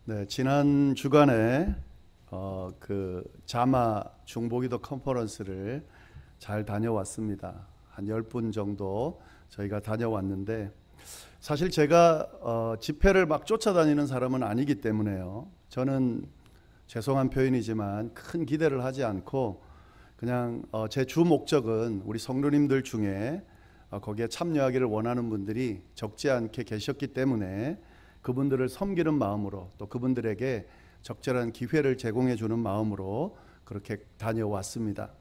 네, 지난 주간에 그 자마 중보기도 컨퍼런스를 잘 다녀왔습니다. 한 10분 정도 저희가 다녀왔는데, 사실 제가 집회를 막 쫓아다니는 사람은 아니기 때문에요. 저는 죄송한 표현이지만 큰 기대를 하지 않고 그냥 제 주 목적은 우리 성도님들 중에 거기에 참여하기를 원하는 분들이 적지 않게 계셨기 때문에 그분들을 섬기는 마음으로, 또 그분들에게 적절한 기회를 제공해 주는 마음으로 그렇게 다녀왔습니다.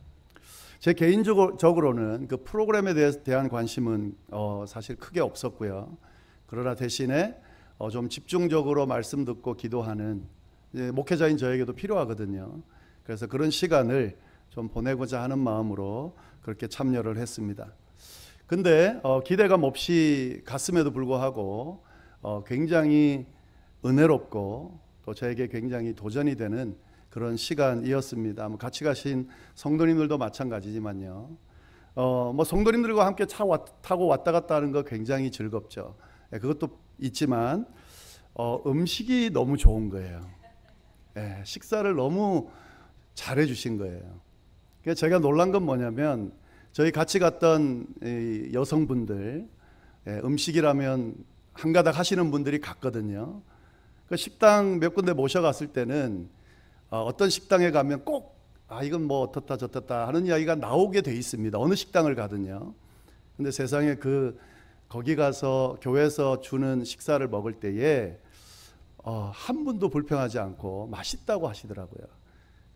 제 개인적으로는 그 프로그램에 대한 관심은 사실 크게 없었고요. 그러나 대신에 좀 집중적으로 말씀 듣고 기도하는 목회자인 저에게도 필요하거든요. 그래서 그런 시간을 좀 보내고자 하는 마음으로 그렇게 참여를 했습니다. 근데 기대감 없이 갔음에도 불구하고 굉장히 은혜롭고 또 저에게 굉장히 도전이 되는 그런 시간이었습니다. 같이 가신 성도님들도 마찬가지지만요. 뭐 성도님들과 함께 타고 왔다 갔다 하는 거 굉장히 즐겁죠. 그것도 있지만 음식이 너무 좋은 거예요. 식사를 너무 잘해 주신 거예요. 그래서 제가 놀란 건 뭐냐면, 저희 같이 갔던 여성분들, 음식이라면 한가닥 하시는 분들이 갔거든요. 그 식당 몇 군데 모셔갔을 때는 어떤 식당에 가면 꼭 이건 뭐 어떻다 저떻다 하는 이야기가 나오게 돼 있습니다. 어느 식당을 가든요. 근데 세상에 거기 가서 교회에서 주는 식사를 먹을 때에 한 분도 불평하지 않고 맛있다고 하시더라고요.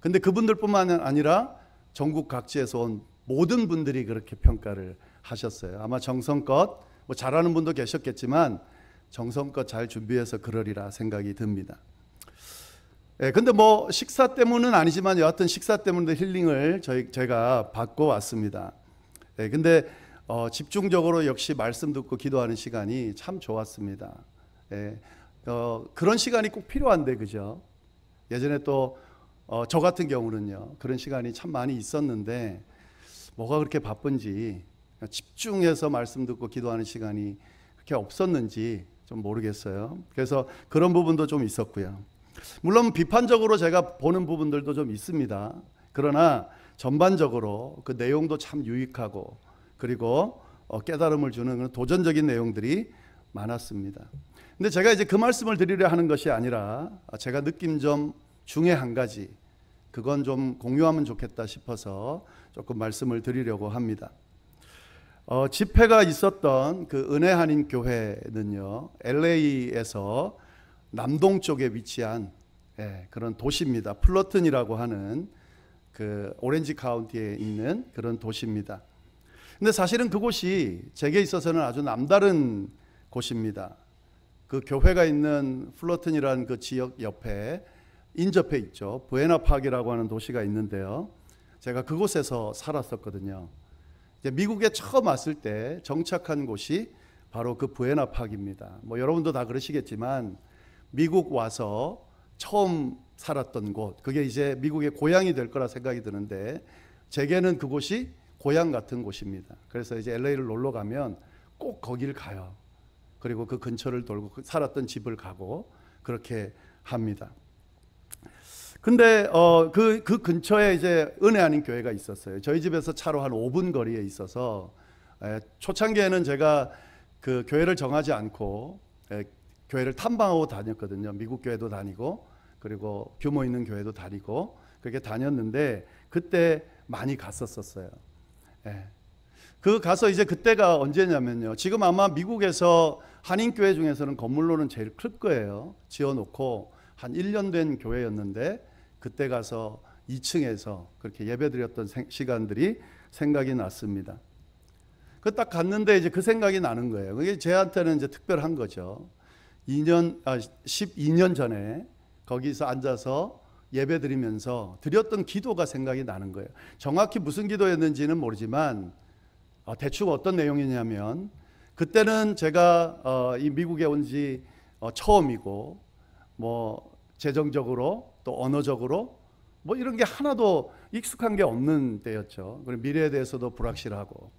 근데 그분들뿐만 아니라 전국 각지에서 온 모든 분들이 그렇게 평가를 하셨어요. 아마 정성껏, 뭐 잘하는 분도 계셨겠지만 정성껏 잘 준비해서 그러리라 생각이 듭니다. 근데 뭐 식사 때문은 아니지만 여하튼 식사 때문에 힐링을 제가 받고 왔습니다. 근데 집중적으로 역시 말씀 듣고 기도하는 시간이 참 좋았습니다. 그런 시간이 꼭 필요한데, 그죠? 예전에 또 저 같은 경우는요, 그런 시간이 참 많이 있었는데 뭐가 그렇게 바쁜지 집중해서 말씀 듣고 기도하는 시간이 그렇게 없었는지 좀 모르겠어요. 그래서 그런 부분도 좀 있었고요. 물론 비판적으로 제가 보는 부분들도 좀 있습니다. 그러나 전반적으로 그 내용도 참 유익하고, 그리고 깨달음을 주는 그런 도전적인 내용들이 많았습니다. 근데 제가 이제 그 말씀을 드리려 하는 것이 아니라, 제가 느낀 점 중에 한 가지, 그건 좀 공유하면 좋겠다 싶어서 조금 말씀을 드리려고 합니다. 집회가 있었던 그 은혜 한인 교회는요, LA에서 남동쪽에 위치한 그런 도시입니다. 플러튼이라고 하는 그 오렌지 카운티에 있는 그런 도시입니다. 근데 사실은 그곳이 제게 있어서는 아주 남다른 곳입니다. 그 교회가 있는 플러튼이라는 그 지역 옆에 인접해 있죠. 부에나팍이라고 하는 도시가 있는데요. 제가 그곳에서 살았었거든요. 미국에 처음 왔을 때 정착한 곳이 바로 그 부에나팍입니다. 뭐 여러분도 다 그러시겠지만 미국 와서 처음 살았던 곳, 그게 이제 미국의 고향이 될 거라 생각이 드는데, 제게는 그곳이 고향 같은 곳입니다. 그래서 이제 LA를 놀러 가면 꼭 거기를 가요. 그리고 그 근처를 돌고 살았던 집을 가고 그렇게 합니다. 근데 그 근처에 이제 은혜 아닌 교회가 있었어요. 저희 집에서 차로 한 5분 거리에 있어서, 초창기에는 제가 그 교회를 정하지 않고 교회를 탐방하고 다녔거든요. 미국 교회도 다니고, 그리고 규모 있는 교회도 다니고 그렇게 다녔는데, 그때 많이 갔었어요. 그 가서 이제 그때가 언제냐면요, 지금 아마 미국에서 한인교회 중에서는 건물로는 제일 클 거예요. 지어놓고 한 1년 된 교회였는데, 그때 가서 2층에서 그렇게 예배드렸던 시간들이 생각이 났습니다. 그 딱 갔는데 이제 그 생각이 나는 거예요. 그게 저한테는 이제 특별한 거죠. 12년 전에 거기서 앉아서 예배드리면서 드렸던 기도가 생각이 나는 거예요. 정확히 무슨 기도였는지는 모르지만 대충 어떤 내용이냐면, 그때는 제가 이 미국에 온 지 처음이고, 뭐 재정적으로 또 언어적으로 뭐 이런 게 하나도 익숙한 게 없는 때였죠. 그리고 미래에 대해서도 불확실하고.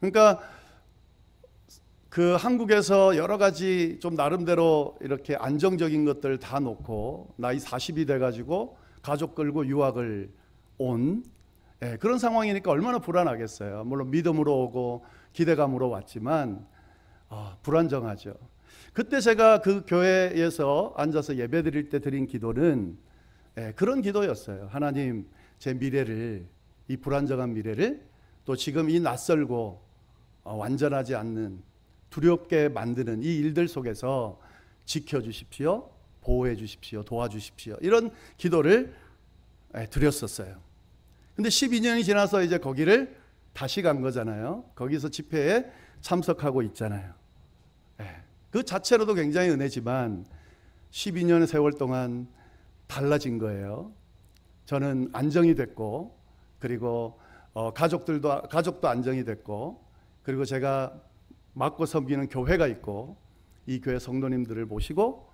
그러니까 그 한국에서 여러 가지 좀 나름대로 이렇게 안정적인 것들 다 놓고 나이 40이 돼가지고 가족 끌고 유학을 온 그런 상황이니까 얼마나 불안하겠어요. 물론 믿음으로 오고 기대감으로 왔지만 불안정하죠. 그때 제가 그 교회에서 앉아서 예배 드릴 때 드린 기도는 그런 기도였어요. 하나님, 제 미래를, 이 불안정한 미래를 또 지금 이 낯설고 완전하지 않는 두렵게 만드는 이 일들 속에서 지켜주십시오, 보호해 주십시오, 도와주십시오, 이런 기도를 드렸었어요. 근데 12년이 지나서 이제 거기를 다시 간 거잖아요. 거기서 집회에 참석하고 있잖아요. 그 자체로도 굉장히 은혜지만 12년의 세월 동안 달라진 거예요. 저는 안정이 됐고, 그리고 가족도 안정이 됐고, 그리고 제가 맡고 섬기는 교회가 있고, 이 교회 성도님들을 모시고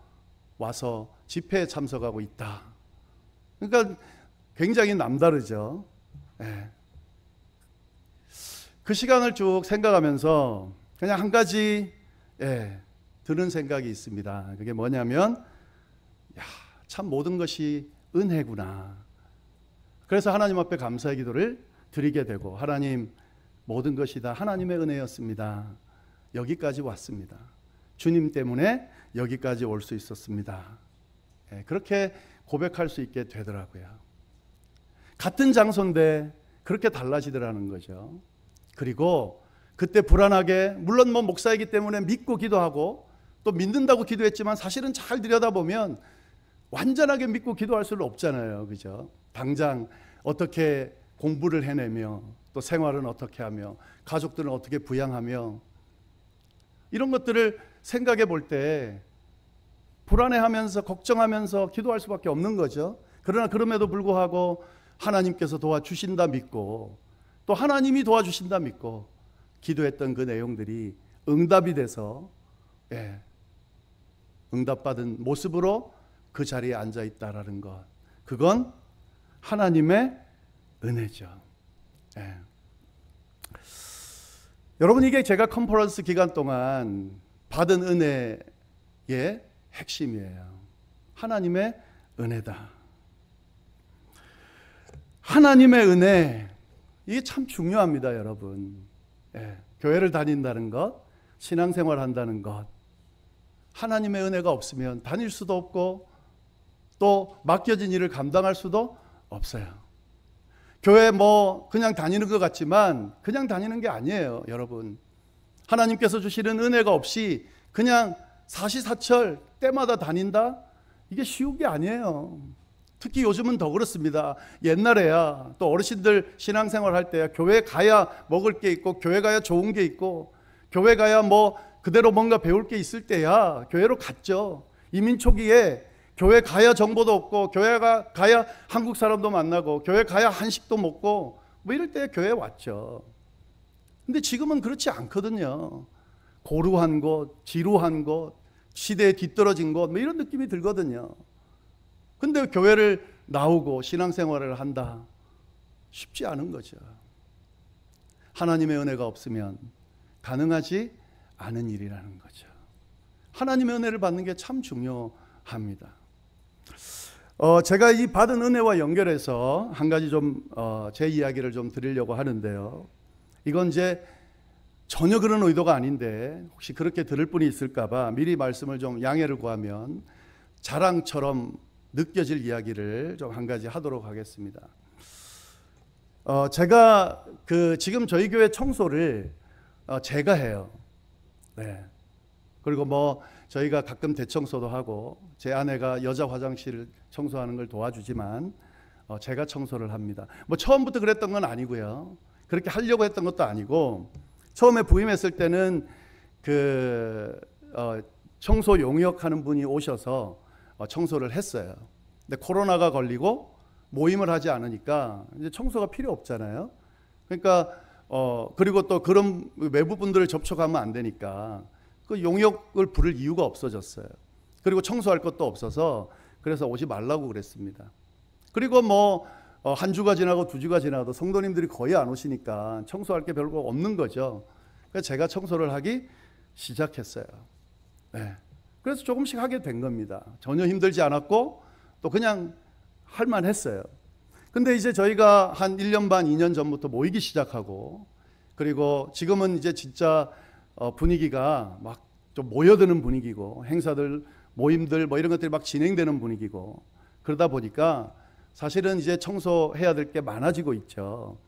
와서 집회에 참석하고 있다. 그러니까 굉장히 남다르죠. 그 시간을 쭉 생각하면서 그냥 한 가지 드는 생각이 있습니다. 그게 뭐냐면, 참 모든 것이 은혜구나. 그래서 하나님 앞에 감사의 기도를 드리게 되고, 하나님, 모든 것이 다 하나님의 은혜였습니다. 여기까지 왔습니다. 주님 때문에 여기까지 올 수 있었습니다. 그렇게 고백할 수 있게 되더라고요. 같은 장소인데 그렇게 달라지더라는 거죠. 그리고 그때 불안하게, 물론 목사이기 때문에 믿고 기도하고 또 믿는다고 기도했지만 사실은 잘 들여다보면 완전하게 믿고 기도할 수는 없잖아요. 그죠? 당장 어떻게 공부를 해내며 또 생활은 어떻게 하며 가족들은 어떻게 부양하며 이런 것들을 생각해 볼 때 불안해하면서 걱정하면서 기도할 수밖에 없는 거죠. 그러나 그럼에도 불구하고 하나님께서 도와주신다 믿고 또 하나님이 도와주신다 믿고 기도했던 그 내용들이 응답이 돼서 응답받은 모습으로 그 자리에 앉아 있다라는 것, 그건 하나님의 은혜죠. 여러분, 이게 제가 컨퍼런스 기간 동안 받은 은혜의 핵심이에요. 하나님의 은혜다. 하나님의 은혜, 이게 참 중요합니다, 여러분. 교회를 다닌다는 것, 신앙생활 한다는 것, 하나님의 은혜가 없으면 다닐 수도 없고 또 맡겨진 일을 감당할 수도 없어요. 교회 그냥 다니는 것 같지만 그냥 다니는 게 아니에요, 여러분. 하나님께서 주시는 은혜가 없이 그냥 사시사철 때마다 다닌다? 이게 쉬운 게 아니에요. 특히 요즘은 더 그렇습니다. 옛날에야 또 어르신들 신앙생활 할 때야 교회 가야 먹을 게 있고 교회 가야 좋은 게 있고 교회 가야 그대로 뭔가 배울 게 있을 때야 교회로 갔죠. 이민 초기에 교회 가야 정보도 없고 교회 가야 한국 사람도 만나고 교회 가야 한식도 먹고 이럴 때 교회에 왔죠. 근데 지금은 그렇지 않거든요. 고루한 곳, 지루한 곳, 시대에 뒤떨어진 곳 이런 느낌이 들거든요. 근데 교회를 나오고 신앙생활을 한다? 쉽지 않은 거죠. 하나님의 은혜가 없으면 가능하지 않은 일이라는 거죠. 하나님의 은혜를 받는 게 참 중요합니다. 제가 이 받은 은혜와 연결해서 한 가지 제 이야기를 좀 드리려고 하는데요. 이건 이제 전혀 그런 의도가 아닌데 혹시 그렇게 들을 분이 있을까봐 미리 말씀을 좀 양해를 구하면 자랑처럼 느껴질 이야기를 좀 한 가지 하도록 하겠습니다. 제가 지금 저희 교회 청소를 제가 해요. 그리고 저희가 가끔 대청소도 하고 제 아내가 여자 화장실 청소하는 걸 도와주지만 제가 청소를 합니다. 처음부터 그랬던 건 아니고요. 그렇게 하려고 했던 것도 아니고 처음에 부임했을 때는 청소 용역하는 분이 오셔서 청소를 했어요. 근데 코로나가 걸리고 모임을 하지 않으니까 이제 청소가 필요 없잖아요. 그러니까 그리고 또 그런 외부 분들을 접촉하면 안 되니까 그 용역을 부를 이유가 없어졌어요. 그리고 청소할 것도 없어서 그래서 오지 말라고 그랬습니다. 그리고 한 주가 지나고 두 주가 지나도 성도님들이 거의 안 오시니까 청소할 게 별거 없는 거죠. 그래서 제가 청소를 하기 시작했어요. 네. 그래서 조금씩 하게 된 겁니다. 전혀 힘들지 않았고 또 그냥 할만했어요. 근데 이제 저희가 한 1년 반, 2년 전부터 모이기 시작하고, 그리고 지금은 이제 진짜 분위기가 막 좀 모여드는 분위기고, 행사들, 모임들 뭐 이런 것들이 막 진행되는 분위기고, 그러다 보니까 사실은 이제 청소해야 될 게 많아지고 있죠.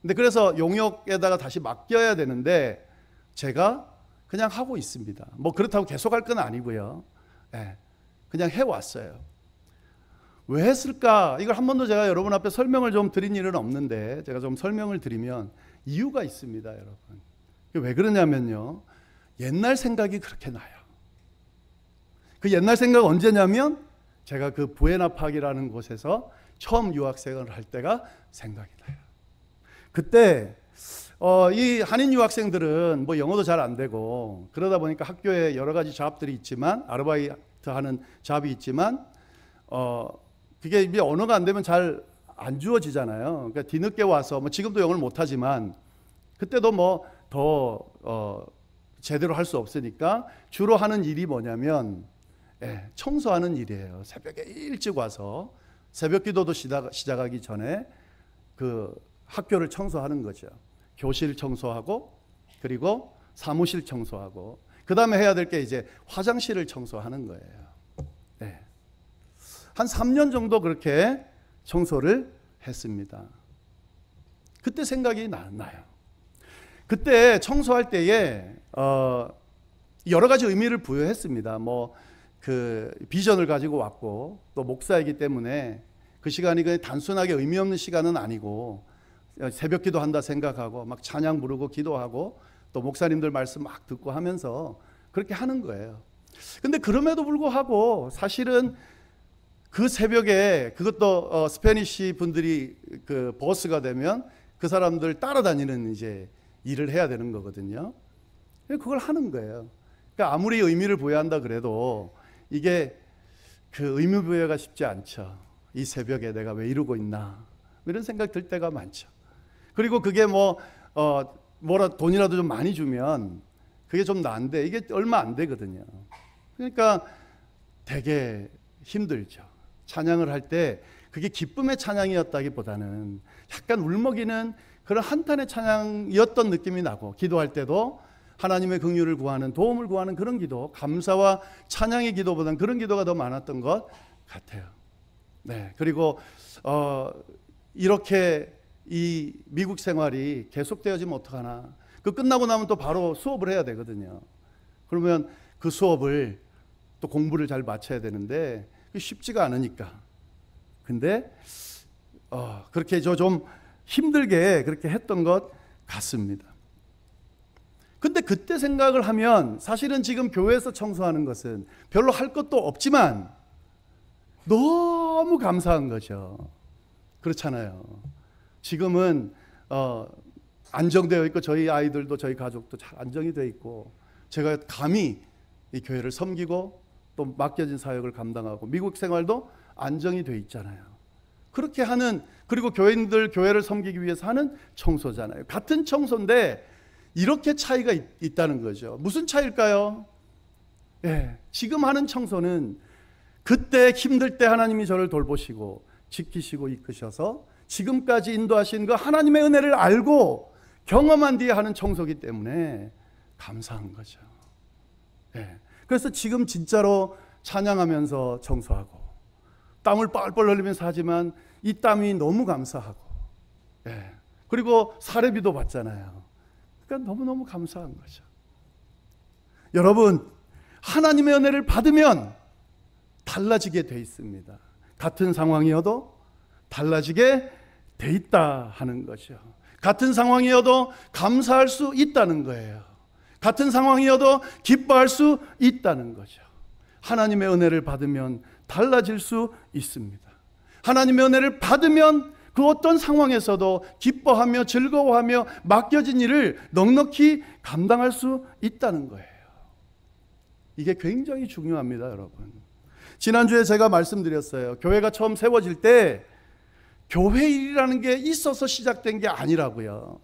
근데 그래서 용역에다가 다시 맡겨야 되는데 제가 그냥 하고 있습니다. 뭐 그렇다고 계속 할 건 아니고요. 네, 그냥 해왔어요. 왜 했을까? 이걸 한 번도 제가 여러분 앞에 설명을 좀 드린 일은 없는데 제가 좀 설명을 드리면 이유가 있습니다, 여러분. 왜 그러냐면요, 옛날 생각이 그렇게 나요. 그 옛날 생각 언제냐면 제가 그 부에나팍이라는 곳에서 처음 유학생을 할 때가 생각이 나요. 그때 이 한인 유학생들은 뭐 영어도 잘 안 되고 그러다 보니까 학교에 여러 가지 잡들이 있지만, 아르바이트 하는 잡이 있지만 그게 이제 언어가 안 되면 잘 안 주어지잖아요. 그러니까 뒤늦게 와서, 뭐 지금도 영어를 못 하지만 그때도 뭐 더 제대로 할 수 없으니까 주로 하는 일이 뭐냐면 청소하는 일이에요. 새벽에 일찍 와서 새벽 기도도 시작하기 전에 그 학교를 청소하는 거죠. 교실 청소하고, 그리고 사무실 청소하고, 그 다음에 해야 될 게 이제 화장실을 청소하는 거예요. 네. 한 3년 정도 그렇게 청소를 했습니다. 그때 생각이 나요. 그때 청소할 때에 여러 가지 의미를 부여했습니다. 뭐 그 비전을 가지고 왔고, 또 목사이기 때문에 그 시간이 그냥 단순하게 의미 없는 시간은 아니고, 새벽 기도한다 생각하고 막 찬양 부르고 기도하고 또 목사님들 말씀 막 듣고 하면서 그렇게 하는 거예요. 근데 그럼에도 불구하고 사실은 그 새벽에, 그것도 스페니쉬 분들이 그 보스가 되면 그 사람들 따라다니는 이제 일을 해야 되는 거거든요. 그걸 하는 거예요. 그러니까 아무리 의미를 부여한다 그래도 이게 그 의미 부여가 쉽지 않죠. 이 새벽에 내가 왜 이러고 있나, 이런 생각 들 때가 많죠. 그리고 그게 뭐라 돈이라도 좀 많이 주면 그게 좀 나은데 이게 얼마 안 되거든요. 그러니까 되게 힘들죠. 찬양을 할 때 그게 기쁨의 찬양이었다기보다는 약간 울먹이는 그런 한탄의 찬양이었던 느낌이 나고, 기도할 때도 하나님의 긍휼을 구하는, 도움을 구하는 그런 기도, 감사와 찬양의 기도보다는 그런 기도가 더 많았던 것 같아요. 네, 그리고 이렇게 이 미국 생활이 계속되어지면 어떡하나. 그 끝나고 나면 또 바로 수업을 해야 되거든요. 그러면 그 수업을 또 공부를 잘 마쳐야 되는데 쉽지가 않으니까. 근데 그렇게 좀 힘들게 그렇게 했던 것 같습니다. 근데 그때 생각을 하면 사실은 지금 교회에서 청소하는 것은 별로 할 것도 없지만 너무 감사한 거죠. 그렇잖아요. 지금은 안정되어 있고 저희 아이들도 저희 가족도 잘 안정이 되어 있고, 제가 감히 이 교회를 섬기고 또 맡겨진 사역을 감당하고 미국 생활도 안정이 되어 있잖아요. 그렇게 하는, 그리고 교인들 교회를 섬기기 위해서 하는 청소잖아요. 같은 청소인데 이렇게 차이가 있다는 거죠. 무슨 차이일까요? 지금 하는 청소는 그때 힘들 때 하나님이 저를 돌보시고 지키시고 이끄셔서 지금까지 인도하신 그 하나님의 은혜를 알고 경험한 뒤에 하는 청소기 때문에 감사한 거죠. 그래서 지금 진짜로 찬양하면서 청소하고 땀을 뻘뻘 흘리면서 하지만 이 땀이 너무 감사하고, 그리고 사례비도 받잖아요. 그러니까 너무너무 감사한 거죠. 여러분, 하나님의 은혜를 받으면 달라지게 돼 있습니다. 같은 상황이어도 달라지게 돼 있다 하는 거죠. 같은 상황이어도 감사할 수 있다는 거예요. 같은 상황이어도 기뻐할 수 있다는 거죠. 하나님의 은혜를 받으면 달라질 수 있습니다. 하나님의 은혜를 받으면 그 어떤 상황에서도 기뻐하며 즐거워하며 맡겨진 일을 넉넉히 감당할 수 있다는 거예요. 이게 굉장히 중요합니다, 여러분. 지난주에 제가 말씀드렸어요. 교회가 처음 세워질 때 교회 일이라는 게 있어서 시작된 게 아니라고요.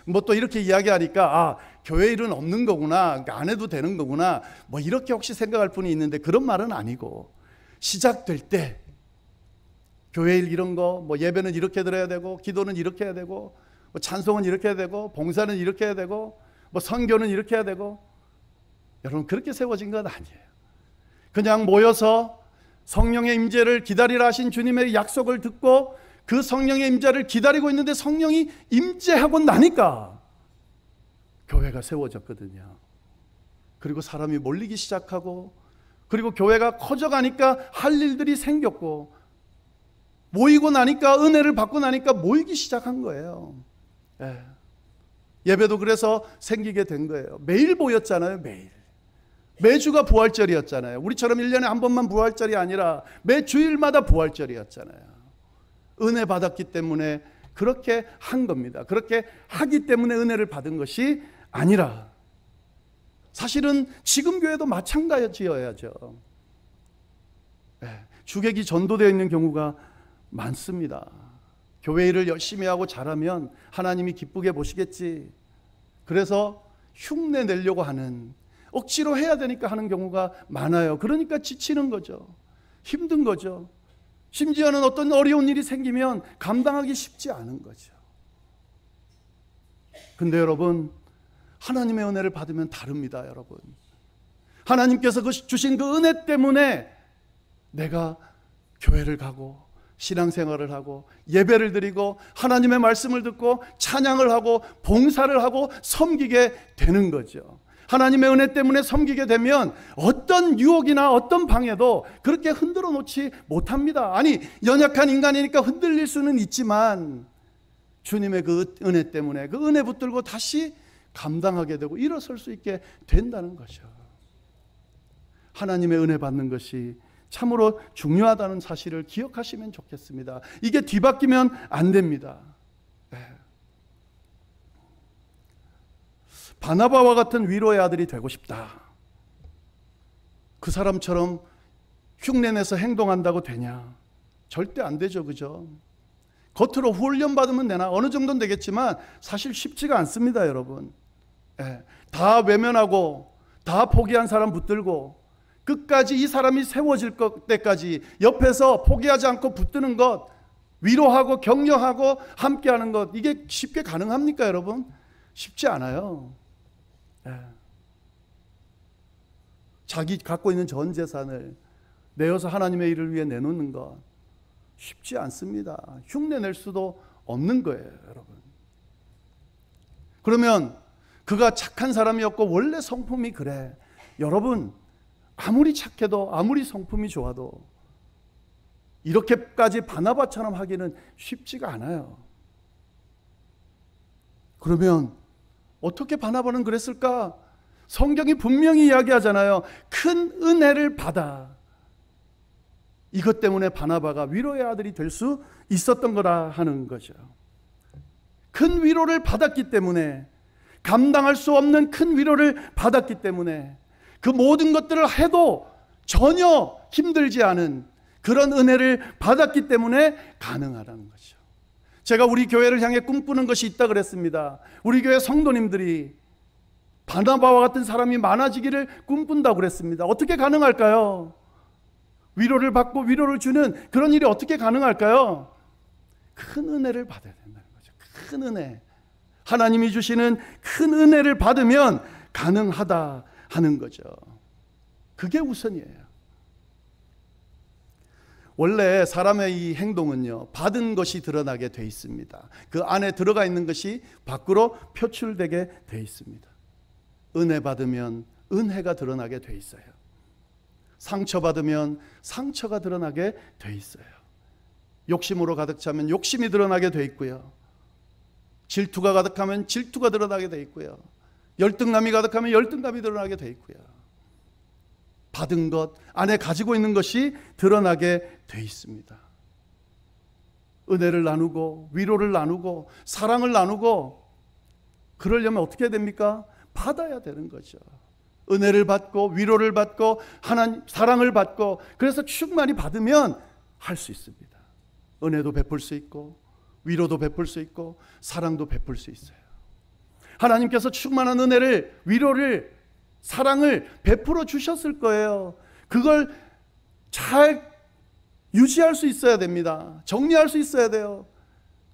뭐 또 이렇게 이야기하니까 교회 일은 없는 거구나, 그러니까 안 해도 되는 거구나, 뭐 이렇게 혹시 생각할 분이 있는데 그런 말은 아니고, 시작될 때 교회 일 이런 거, 뭐 예배는 이렇게 드려야 되고, 기도는 이렇게 해야 되고, 뭐 찬송은 이렇게 해야 되고, 봉사는 이렇게 해야 되고, 뭐 선교는 이렇게 해야 되고, 여러분 그렇게 세워진 건 아니에요. 그냥 모여서 성령의 임재를 기다리라 하신 주님의 약속을 듣고 그 성령의 임재를 기다리고 있는데 성령이 임재하고 나니까 교회가 세워졌거든요. 그리고 사람이 몰리기 시작하고, 그리고 교회가 커져가니까 할 일들이 생겼고, 모이고 나니까, 은혜를 받고 나니까 모이기 시작한 거예요. 예배도 그래서 생기게 된 거예요. 매일 모였잖아요. 매일. 매주가 부활절이었잖아요. 우리처럼 1년에 한 번만 부활절이 아니라 매 주일마다 부활절이었잖아요. 은혜 받았기 때문에 그렇게 한 겁니다. 그렇게 하기 때문에 은혜를 받은 것이 아니라, 사실은 지금 교회도 마찬가지여야죠. 주객이 전도되어 있는 경우가 많습니다. 교회 일을 열심히 하고 잘하면 하나님이 기쁘게 보시겠지, 그래서 흉내 내려고 하는, 억지로 해야 되니까 하는 경우가 많아요. 그러니까 지치는 거죠. 힘든 거죠. 심지어는 어떤 어려운 일이 생기면 감당하기 쉽지 않은 거죠. 근데 여러분, 하나님의 은혜를 받으면 다릅니다. 여러분, 하나님께서 주신 그 은혜 때문에 내가 교회를 가고 신앙생활을 하고 예배를 드리고 하나님의 말씀을 듣고 찬양을 하고 봉사를 하고 섬기게 되는 거죠. 하나님의 은혜 때문에 섬기게 되면 어떤 유혹이나 어떤 방해도 그렇게 흔들어 놓지 못합니다. 아니, 연약한 인간이니까 흔들릴 수는 있지만 주님의 그 은혜 때문에 그 은혜 붙들고 다시 감당하게 되고 일어설 수 있게 된다는 거죠. 하나님의 은혜 받는 것이 참으로 중요하다는 사실을 기억하시면 좋겠습니다. 이게 뒤바뀌면 안 됩니다. 바나바와 같은 위로의 아들이 되고 싶다. 그 사람처럼 흉내내서 행동한다고 되냐? 절대 안 되죠. 그죠? 겉으로 훈련 받으면 되나? 어느 정도는 되겠지만 사실 쉽지가 않습니다. 여러분, 다 외면하고 다 포기한 사람 붙들고 끝까지 이 사람이 세워질 때까지 옆에서 포기하지 않고 붙드는 것, 위로하고 격려하고 함께하는 것, 이게 쉽게 가능합니까? 여러분, 쉽지 않아요. 자기 갖고 있는 전 재산을 내어서 하나님의 일을 위해 내놓는 것 쉽지 않습니다. 흉내낼 수도 없는 거예요. 여러분, 그러면 그가 착한 사람이었고 원래 성품이 그래. 여러분, 아무리 착해도 아무리 성품이 좋아도 이렇게까지 바나바처럼 하기는 쉽지가 않아요. 그러면 어떻게 바나바는 그랬을까? 성경이 분명히 이야기하잖아요. 큰 은혜를 받아. 이것 때문에 바나바가 위로의 아들이 될 수 있었던 거라 하는 거죠. 큰 위로를 받았기 때문에, 감당할 수 없는 큰 위로를 받았기 때문에, 그 모든 것들을 해도 전혀 힘들지 않은 그런 은혜를 받았기 때문에 가능하다는 거죠. 제가 우리 교회를 향해 꿈꾸는 것이 있다 그랬습니다. 우리 교회 성도님들이 바나바와 같은 사람이 많아지기를 꿈꾼다고 그랬습니다. 어떻게 가능할까요? 위로를 받고 위로를 주는 그런 일이 어떻게 가능할까요? 큰 은혜를 받아야 된다는 거죠. 큰 은혜, 하나님이 주시는 큰 은혜를 받으면 가능하다 하는 거죠. 그게 우선이에요. 원래 사람의 이 행동은요, 받은 것이 드러나게 돼 있습니다. 그 안에 들어가 있는 것이 밖으로 표출되게 돼 있습니다. 은혜 받으면 은혜가 드러나게 돼 있어요. 상처 받으면 상처가 드러나게 돼 있어요. 욕심으로 가득 차면 욕심이 드러나게 돼 있고요. 질투가 가득하면 질투가 드러나게 돼 있고요. 열등감이 가득하면 열등감이 드러나게 돼 있고요. 받은 것, 안에 가지고 있는 것이 드러나게 돼 있습니다. 은혜를 나누고 위로를 나누고 사랑을 나누고 그러려면 어떻게 해야 됩니까? 받아야 되는 거죠. 은혜를 받고 위로를 받고 하나님 사랑을 받고, 그래서 충만히 받으면 할 수 있습니다. 은혜도 베풀 수 있고 위로도 베풀 수 있고 사랑도 베풀 수 있어요. 하나님께서 충만한 은혜를, 위로를, 사랑을 베풀어 주셨을 거예요. 그걸 잘 유지할 수 있어야 됩니다. 정리할 수 있어야 돼요.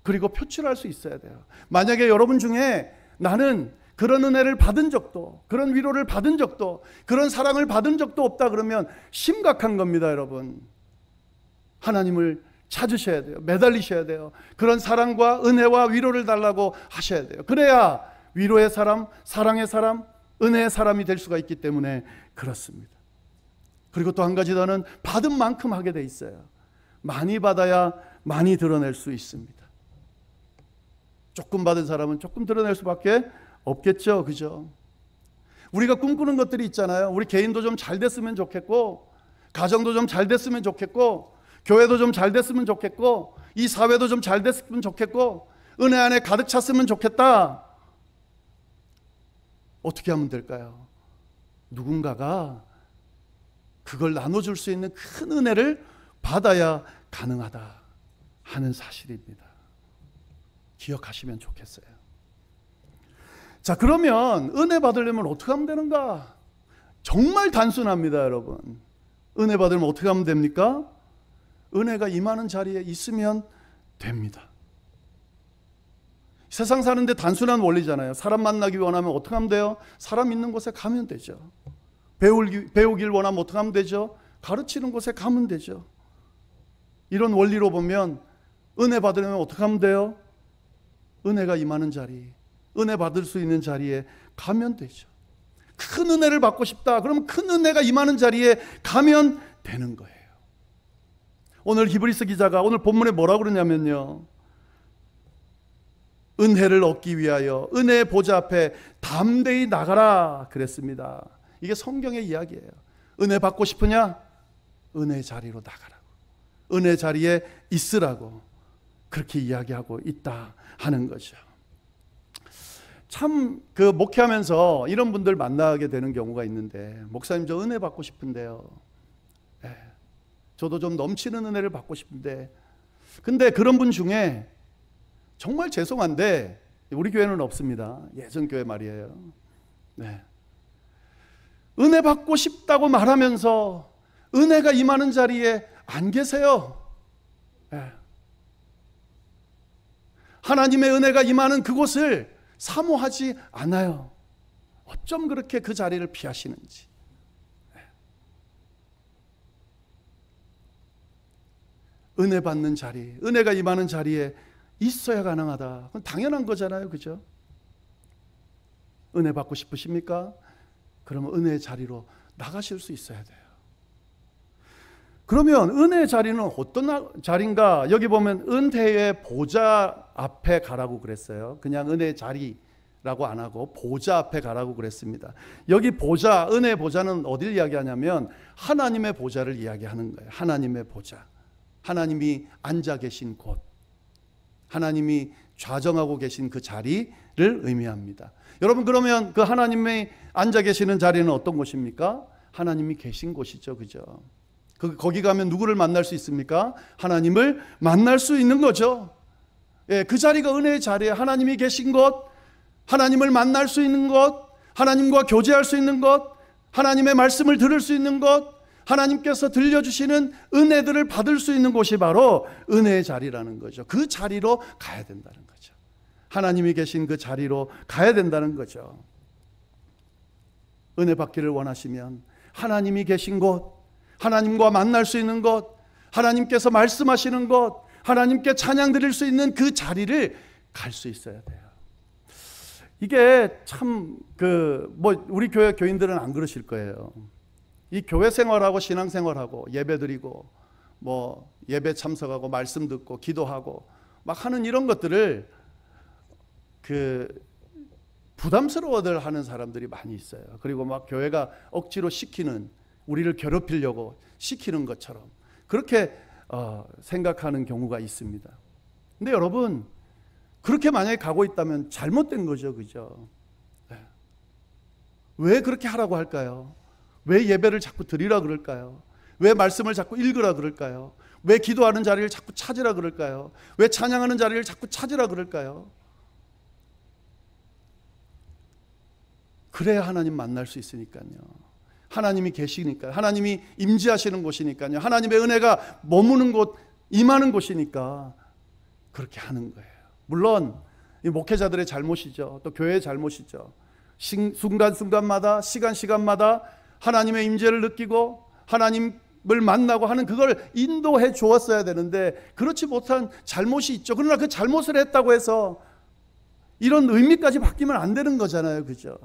그리고 표출할 수 있어야 돼요. 만약에 여러분 중에 나는 그런 은혜를 받은 적도, 그런 위로를 받은 적도, 그런 사랑을 받은 적도 없다 그러면 심각한 겁니다, 여러분. 하나님을 찾으셔야 돼요. 매달리셔야 돼요. 그런 사랑과 은혜와 위로를 달라고 하셔야 돼요. 그래야 위로의 사람, 사랑의 사람, 은혜의 사람이 될 수가 있기 때문에 그렇습니다. 그리고 또 한 가지 더는 받은 만큼 하게 돼 있어요. 많이 받아야 많이 드러낼 수 있습니다. 조금 받은 사람은 조금 드러낼 수밖에 없겠죠. 그죠? 우리가 꿈꾸는 것들이 있잖아요. 우리 개인도 좀 잘 됐으면 좋겠고, 가정도 좀 잘 됐으면 좋겠고, 교회도 좀 잘 됐으면 좋겠고, 이 사회도 좀 잘 됐으면 좋겠고, 은혜 안에 가득 찼으면 좋겠다. 어떻게 하면 될까요? 누군가가 그걸 나눠줄 수 있는 큰 은혜를 받아야 가능하다 하는 사실입니다. 기억하시면 좋겠어요. 자, 그러면 은혜 받으려면 어떻게 하면 되는가? 정말 단순합니다, 여러분. 은혜 받으려면 어떻게 하면 됩니까? 은혜가 임하는 자리에 있으면 됩니다. 세상 사는데 단순한 원리잖아요. 사람 만나기 원하면 어떻게 하면 돼요? 사람 있는 곳에 가면 되죠. 배우길 원하면 어떻게 하면 되죠? 가르치는 곳에 가면 되죠. 이런 원리로 보면 은혜 받으려면 어떻게 하면 돼요? 은혜가 임하는 자리, 은혜 받을 수 있는 자리에 가면 되죠. 큰 은혜를 받고 싶다. 그러면 큰 은혜가 임하는 자리에 가면 되는 거예요. 오늘 히브리서 기자가 오늘 본문에 뭐라고 그러냐면요, 은혜를 얻기 위하여 은혜의 보좌 앞에 담대히 나가라 그랬습니다. 이게 성경의 이야기예요. 은혜 받고 싶으냐? 은혜의 자리로 나가라고, 은혜 자리에 있으라고 그렇게 이야기하고 있다 하는 거죠. 참 그 목회하면서 이런 분들 만나게 되는 경우가 있는데, 목사님 저 은혜 받고 싶은데요, 저도 좀 넘치는 은혜를 받고 싶은데, 근데 그런 분 중에 정말 죄송한데 우리 교회는 없습니다. 예전 교회 말이에요. 네. 은혜 받고 싶다고 말하면서 은혜가 임하는 자리에 안 계세요. 네. 하나님의 은혜가 임하는 그곳을 사모하지 않아요. 어쩜 그렇게 그 자리를 피하시는지. 은혜 받는 자리, 은혜가 임하는 자리에 있어야 가능하다. 그건 당연한 거잖아요. 그죠? 은혜 받고 싶으십니까? 그러면 은혜의 자리로 나가실 수 있어야 돼요. 그러면 은혜의 자리는 어떤 자리인가? 여기 보면 은혜의 보좌 앞에 가라고 그랬어요. 그냥 은혜의 자리라고 안 하고 보좌 앞에 가라고 그랬습니다. 여기 보좌, 은혜의 보좌는 어디를 이야기하냐면 하나님의 보좌를 이야기하는 거예요. 하나님의 보좌. 하나님이 앉아 계신 곳, 하나님이 좌정하고 계신 그 자리를 의미합니다. 여러분, 그러면 그 하나님이 앉아 계시는 자리는 어떤 곳입니까? 하나님이 계신 곳이죠. 그죠? 거기 가면 누구를 만날 수 있습니까? 하나님을 만날 수 있는 거죠. 예, 그 자리가 은혜의 자리에, 하나님이 계신 곳, 하나님을 만날 수 있는 곳, 하나님과 교제할 수 있는 곳, 하나님의 말씀을 들을 수 있는 곳, 하나님께서 들려주시는 은혜들을 받을 수 있는 곳이 바로 은혜의 자리라는 거죠. 그 자리로 가야 된다는 거죠. 하나님이 계신 그 자리로 가야 된다는 거죠. 은혜 받기를 원하시면 하나님이 계신 곳, 하나님과 만날 수 있는 곳, 하나님께서 말씀하시는 곳, 하나님께 찬양 드릴 수 있는 그 자리를 갈 수 있어야 돼요. 이게 참 우리 교회 교인들은 안 그러실 거예요. 이 교회 생활하고 신앙 생활하고 예배 드리고 예배 참석하고 말씀 듣고 기도하고 막 하는 이런 것들을 부담스러워들 하는 사람들이 많이 있어요. 그리고 막 교회가 억지로 시키는, 우리를 괴롭히려고 시키는 것처럼 그렇게 생각하는 경우가 있습니다. 근데 여러분, 그렇게 만약에 가고 있다면 잘못된 거죠. 그죠? 네. 왜 그렇게 하라고 할까요? 왜 예배를 자꾸 드리라 그럴까요? 왜 말씀을 자꾸 읽으라 그럴까요? 왜 기도하는 자리를 자꾸 찾으라 그럴까요? 왜 찬양하는 자리를 자꾸 찾으라 그럴까요? 그래야 하나님 만날 수 있으니까요. 하나님이 계시니까, 하나님이 임재하시는 곳이니까요. 하나님의 은혜가 머무는 곳, 임하는 곳이니까 그렇게 하는 거예요. 물론 이 목회자들의 잘못이죠. 또 교회의 잘못이죠. 순간순간마다, 시간마다 하나님의 임재를 느끼고 하나님을 만나고 하는 그걸 인도해 주었어야 되는데 그렇지 못한 잘못이 있죠. 그러나 그 잘못을 했다고 해서 이런 의미까지 바뀌면 안 되는 거잖아요. 그죠?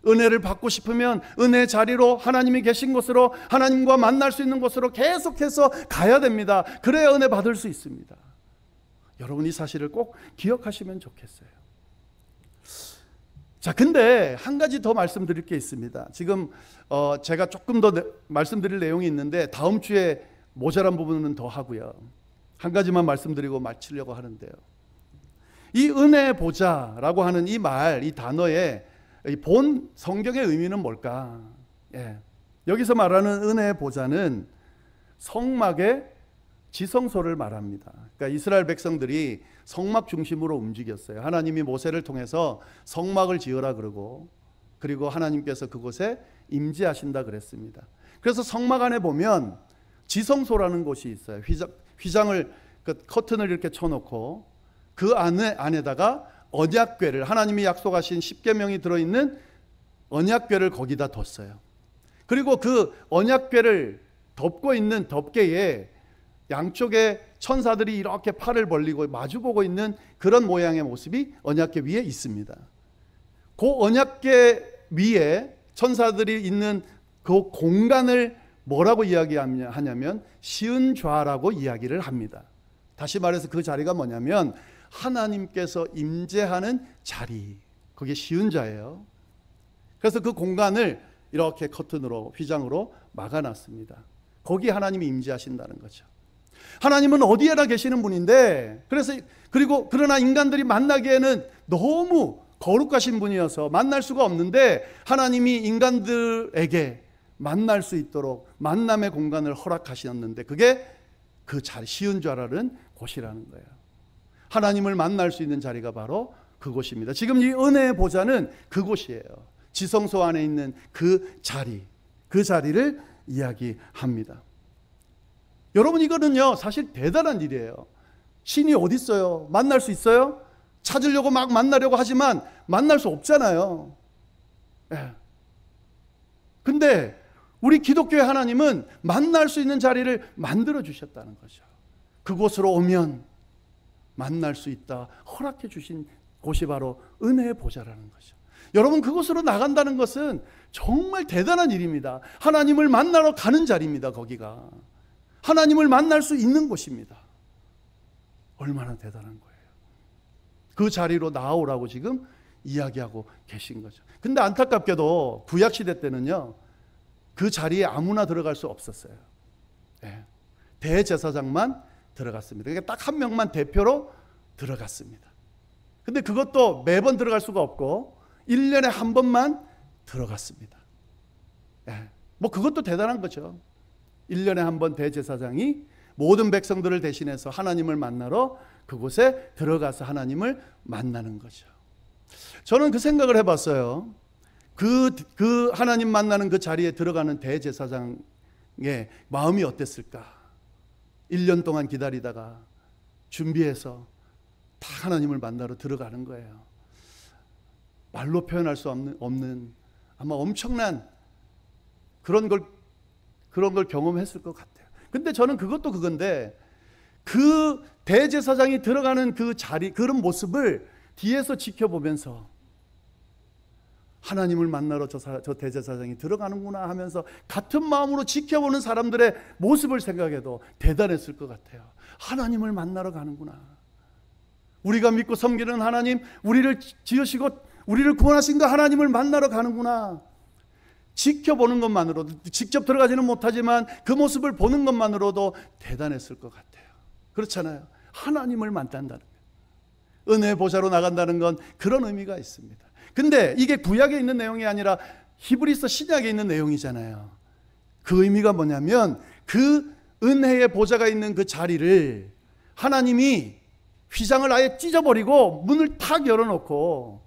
은혜를 받고 싶으면 은혜의 자리로, 하나님이 계신 곳으로, 하나님과 만날 수 있는 곳으로 계속해서 가야 됩니다. 그래야 은혜 받을 수 있습니다. 여러분, 이 사실을 꼭 기억하시면 좋겠어요. 자, 근데 한 가지 더 말씀드릴 게 있습니다. 지금 제가 조금 더 말씀드릴 내용이 있는데 다음 주에 모자란 부분은 더 하고요. 한 가지만 말씀드리고 마치려고 하는데요. 이 은혜 보좌라고 하는 이 말, 이 단어의 본 성경의 의미는 뭘까? 여기서 말하는 은혜의 보좌는 성막의 지성소를 말합니다. 그러니까 이스라엘 백성들이 성막 중심으로 움직였어요. 하나님이 모세를 통해서 성막을 지으라 그러고, 그리고 하나님께서 그곳에 임재하신다 그랬습니다. 그래서 성막 안에 보면 지성소라는 곳이 있어요. 휘장을, 커튼을 이렇게 쳐놓고 그 안에다가 언약궤를, 하나님이 약속하신 십계명이 들어있는 언약궤를 거기다 뒀어요. 그리고 그 언약궤를 덮고 있는 덮개에 양쪽에 천사들이 이렇게 팔을 벌리고 마주보고 있는 그런 모양의 모습이 언약궤 위에 있습니다. 그 언약궤 위에 천사들이 있는 그 공간을 뭐라고 이야기하냐면 시은좌라고 이야기를 합니다. 다시 말해서 그 자리가 뭐냐면 하나님께서 임재하는 자리, 그게 시은좌예요. 그래서 그 공간을 이렇게 커튼으로, 휘장으로 막아놨습니다. 거기 하나님이 임재하신다는 거죠. 하나님은 어디에나 계시는 분인데, 그러나 인간들이 만나기에는 너무 거룩하신 분이어서 만날 수가 없는데 하나님이 인간들에게 만날 수 있도록 만남의 공간을 허락하셨는데 그게 그 자리, 시은좌라는 곳이라는 거예요. 하나님을 만날 수 있는 자리가 바로 그곳입니다. 지금 이 은혜의 보좌는 그곳이에요. 지성소 안에 있는 그 자리, 그 자리를 이야기합니다. 여러분, 이거는요 사실 대단한 일이에요. 신이 어디 있어요? 만날 수 있어요? 찾으려고 막 만나려고 하지만 만날 수 없잖아요. 근데 우리 기독교의 하나님은 만날 수 있는 자리를 만들어 주셨다는 거죠. 그곳으로 오면 만날 수 있다 허락해 주신 곳이 바로 은혜의 보좌라는 거죠. 여러분, 그곳으로 나간다는 것은 정말 대단한 일입니다. 하나님을 만나러 가는 자리입니다. 거기가 하나님을 만날 수 있는 곳입니다. 얼마나 대단한 거예요. 그 자리로 나오라고 지금 이야기하고 계신 거죠. 근데 안타깝게도 구약시대 때는요 그 자리에 아무나 들어갈 수 없었어요. 대제사장만 들어갔습니다. 그러니까 딱 한 명만 대표로 들어갔습니다. 근데 그것도 매번 들어갈 수가 없고 1년에 한 번만 들어갔습니다. 뭐 그것도 대단한 거죠. 1년에 한 번 대제사장이 모든 백성들을 대신해서 하나님을 만나러 그곳에 들어가서 하나님을 만나는 거죠. 저는 그 생각을 해봤어요. 그 하나님 만나는 그 자리에 들어가는 대제사장의 마음이 어땠을까? 1년 동안 기다리다가 준비해서 다 하나님을 만나러 들어가는 거예요. 말로 표현할 수 없는 아마 엄청난 그런 걸 경험했을 것 같아요. 근데 저는 그것도 그건데 그 대제사장이 들어가는 그 자리, 그런 모습을 뒤에서 지켜보면서 하나님을 만나러 저 대제사장이 들어가는구나 하면서 같은 마음으로 지켜보는 사람들의 모습을 생각해도 대단했을 것 같아요. 하나님을 만나러 가는구나. 우리가 믿고 섬기는 하나님, 우리를 지으시고 우리를 구원하신 그 하나님을 만나러 가는구나. 지켜보는 것만으로도, 직접 들어가지는 못하지만 그 모습을 보는 것만으로도 대단했을 것 같아요. 그렇잖아요. 하나님을 만난다는 거예요. 은혜 보좌로 나간다는 건 그런 의미가 있습니다. 근데 이게 구약에 있는 내용이 아니라 히브리서 신약에 있는 내용이잖아요. 그 의미가 뭐냐면 그 은혜의 보좌가 있는 그 자리를 하나님이 휘장을 아예 찢어버리고 문을 탁 열어놓고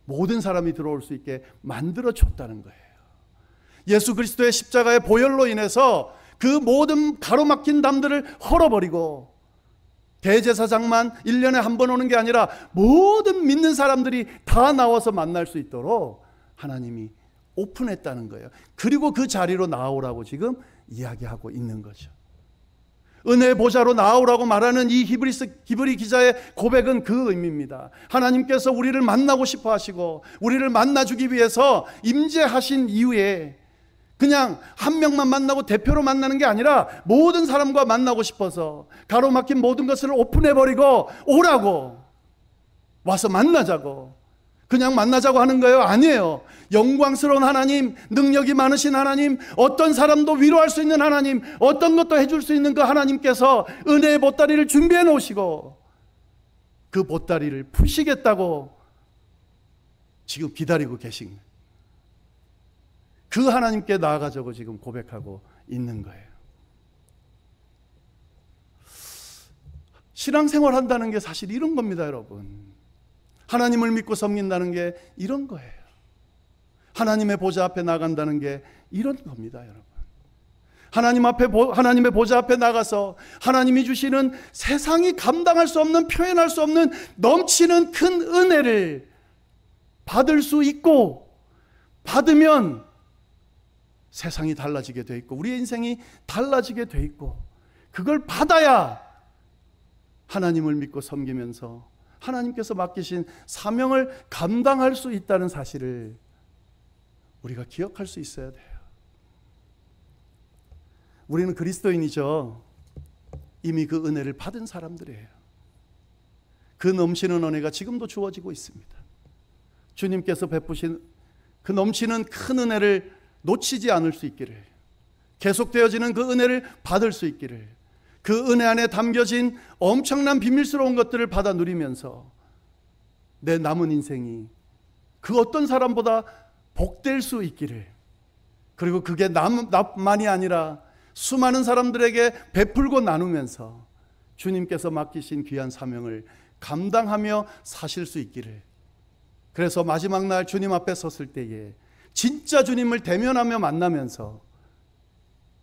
모든 사람이 들어올 수 있게 만들어 줬다는 거예요. 예수 그리스도의 십자가의 보혈로 인해서 그 모든 가로막힌 담들을 헐어버리고 대제사장만 1년에 한 번 오는 게 아니라 모든 믿는 사람들이 다 나와서 만날 수 있도록 하나님이 오픈했다는 거예요. 그리고 그 자리로 나오라고 지금 이야기하고 있는 거죠. 은혜의 보좌로 나오라고 말하는 이 히브리 기자의 고백은 그 의미입니다. 하나님께서 우리를 만나고 싶어 하시고 우리를 만나주기 위해서 임재하신 이후에 그냥 한 명만 만나고 대표로 만나는 게 아니라 모든 사람과 만나고 싶어서 가로막힌 모든 것을 오픈해버리고 오라고, 와서 만나자고, 그냥 만나자고 하는 거예요? 아니에요. 영광스러운 하나님, 능력이 많으신 하나님, 어떤 사람도 위로할 수 있는 하나님, 어떤 것도 해줄 수 있는 그 하나님께서 은혜의 보따리를 준비해 놓으시고 그 보따리를 푸시겠다고 지금 기다리고 계신 거예요. 그 하나님께 나아가자고 지금 고백하고 있는 거예요. 신앙생활 한다는 게 사실 이런 겁니다, 여러분. 하나님을 믿고 섬긴다는 게 이런 거예요. 하나님의 보좌 앞에 나간다는 게 이런 겁니다, 여러분. 하나님의 보좌 앞에 나가서 하나님이 주시는 세상이 감당할 수 없는, 표현할 수 없는 넘치는 큰 은혜를 받을 수 있고, 받으면 세상이 달라지게 돼 있고 우리의 인생이 달라지게 돼 있고, 그걸 받아야 하나님을 믿고 섬기면서 하나님께서 맡기신 사명을 감당할 수 있다는 사실을 우리가 기억할 수 있어야 돼요. 우리는 그리스도인이죠. 이미 그 은혜를 받은 사람들이에요. 그 넘치는 은혜가 지금도 주어지고 있습니다. 주님께서 베푸신 그 넘치는 큰 은혜를 놓치지 않을 수 있기를, 계속되어지는 그 은혜를 받을 수 있기를, 그 은혜 안에 담겨진 엄청난 비밀스러운 것들을 받아 누리면서 내 남은 인생이 그 어떤 사람보다 복될 수 있기를, 그리고 그게 나만이 아니라 수많은 사람들에게 베풀고 나누면서 주님께서 맡기신 귀한 사명을 감당하며 사실 수 있기를, 그래서 마지막 날 주님 앞에 섰을 때에 진짜 주님을 대면하며 만나면서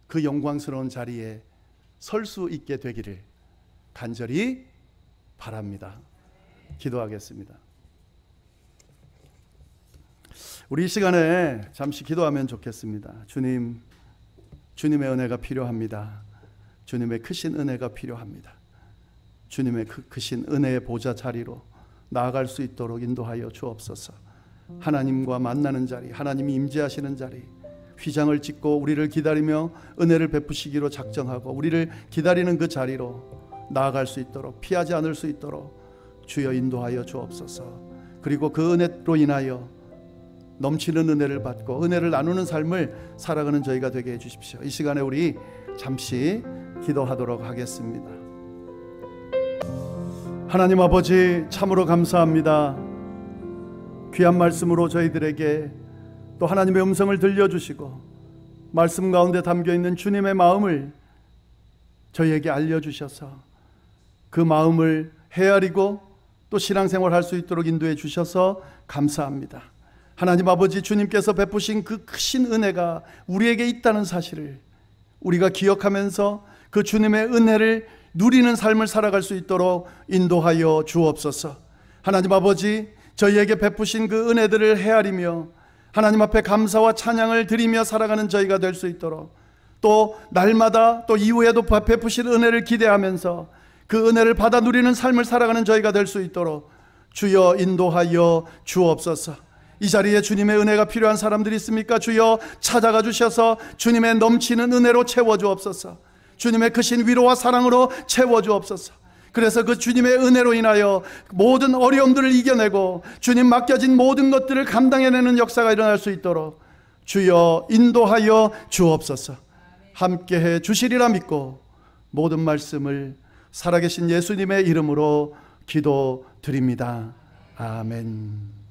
그 영광스러운 자리에 설 수 있게 되기를 간절히 바랍니다. 기도하겠습니다. 우리 이 시간에 잠시 기도하면 좋겠습니다. 주님, 주님의 은혜가 필요합니다. 주님의 크신 은혜가 필요합니다. 주님의 크신 은혜의 보좌 자리로 나아갈 수 있도록 인도하여 주옵소서. 하나님과 만나는 자리, 하나님이 임재하시는 자리, 휘장을 찍고 우리를 기다리며 은혜를 베푸시기로 작정하고 우리를 기다리는 그 자리로 나아갈 수 있도록, 피하지 않을 수 있도록 주여 인도하여 주옵소서. 그리고 그 은혜로 인하여 넘치는 은혜를 받고 은혜를 나누는 삶을 살아가는 저희가 되게 해주십시오. 이 시간에 우리 잠시 기도하도록 하겠습니다. 하나님 아버지, 참으로 감사합니다. 귀한 말씀으로 저희들에게 또 하나님의 음성을 들려주시고 말씀 가운데 담겨있는 주님의 마음을 저희에게 알려주셔서 그 마음을 헤아리고 또 신앙생활 할 수 있도록 인도해 주셔서 감사합니다. 하나님 아버지, 주님께서 베푸신 그 크신 은혜가 우리에게 있다는 사실을 우리가 기억하면서 그 주님의 은혜를 누리는 삶을 살아갈 수 있도록 인도하여 주옵소서. 하나님 아버지, 저희에게 베푸신 그 은혜들을 헤아리며 하나님 앞에 감사와 찬양을 드리며 살아가는 저희가 될 수 있도록, 또 날마다 또 이후에도 베푸신 은혜를 기대하면서 그 은혜를 받아 누리는 삶을 살아가는 저희가 될 수 있도록 주여 인도하여 주옵소서. 이 자리에 주님의 은혜가 필요한 사람들이 있습니까? 주여 찾아가 주셔서 주님의 넘치는 은혜로 채워주옵소서. 주님의 크신 위로와 사랑으로 채워주옵소서. 그래서 그 주님의 은혜로 인하여 모든 어려움들을 이겨내고 주님 맡겨진 모든 것들을 감당해내는 역사가 일어날 수 있도록 주여 인도하여 주옵소서. 함께해 주시리라 믿고 모든 말씀을 살아계신 예수님의 이름으로 기도드립니다. 아멘.